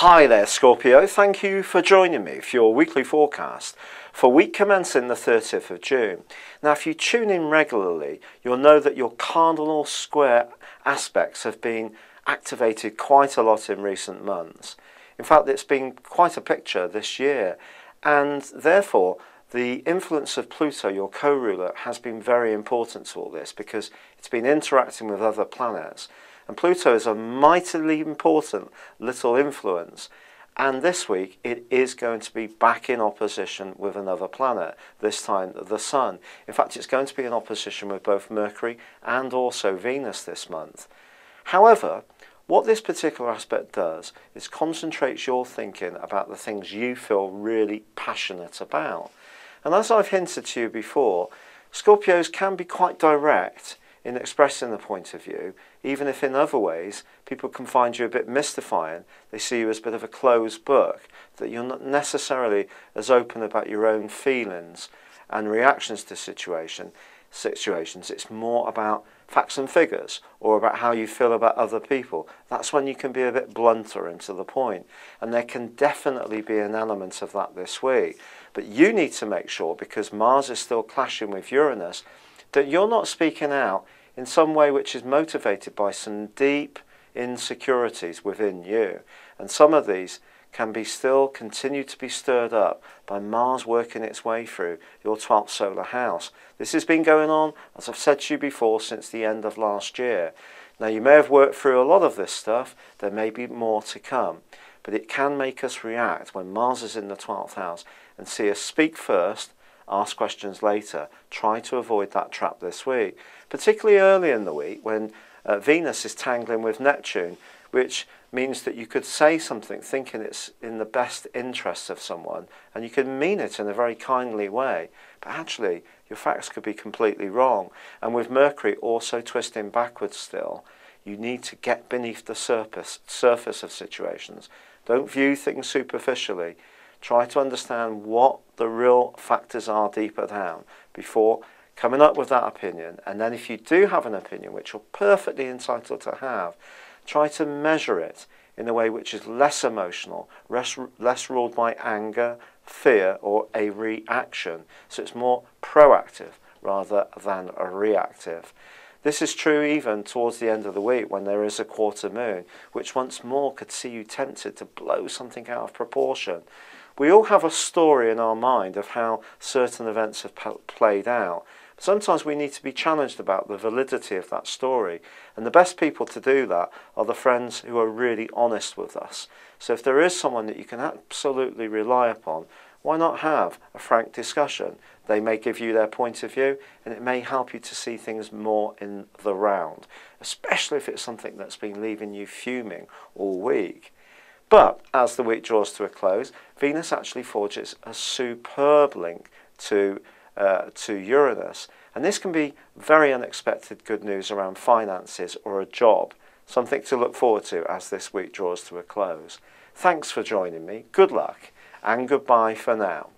Hi there Scorpio, thank you for joining me for your weekly forecast for week commencing the 30th of June. Now if you tune in regularly, you'll know that your cardinal square aspects have been activated quite a lot in recent months. In fact, it's been quite a picture this year, and therefore the influence of Pluto, your co-ruler, has been very important to all this because it's been interacting with other planets. And Pluto is a mightily important little influence. And this week it is going to be back in opposition with another planet, this time the Sun. In fact, it's going to be in opposition with both Mercury and also Venus this month. However, what this particular aspect does is concentrates your thinking about the things you feel really passionate about. And as I've hinted to you before, Scorpios can be quite direct in expressing the point of view, even if in other ways people can find you a bit mystifying. They see you as a bit of a closed book, that you're not necessarily as open about your own feelings and reactions to situations. It's more about facts and figures, or about how you feel about other people. That's when you can be a bit blunter and to the point, and there can definitely be an element of that this week. But you need to make sure, because Mars is still clashing with Uranus, that you're not speaking out in some way which is motivated by some deep insecurities within you. And some of these can be still continue to be stirred up by Mars working its way through your 12th solar house. This has been going on, as I've said to you before, since the end of last year. Now you may have worked through a lot of this stuff, there may be more to come, but it can make us react when Mars is in the 12th house and see us speak first, ask questions later. Try to avoid that trap this week, particularly early in the week when Venus is tangling with Neptune, which means that you could say something thinking it's in the best interests of someone, and you can mean it in a very kindly way, but actually your facts could be completely wrong. And with Mercury also twisting backwards still, you need to get beneath the surface of situations. Don't view things superficially. Try to understand what the real factors are deeper down before coming up with that opinion. And then if you do have an opinion, which you're perfectly entitled to have, try to measure it in a way which is less emotional, less ruled by anger, fear, or a reaction. So it's more proactive rather than a reactive. This is true even towards the end of the week when there is a quarter moon, which once more could see you tempted to blow something out of proportion. We all have a story in our mind of how certain events have played out. Sometimes we need to be challenged about the validity of that story, and the best people to do that are the friends who are really honest with us. So if there is someone that you can absolutely rely upon, why not have a frank discussion? They may give you their point of view, and it may help you to see things more in the round, especially if it's something that's been leaving you fuming all week. But as the week draws to a close, Venus actually forges a superb link to Uranus, and this can be very unexpected good news around finances or a job, something to look forward to as this week draws to a close. Thanks for joining me, good luck, and goodbye for now.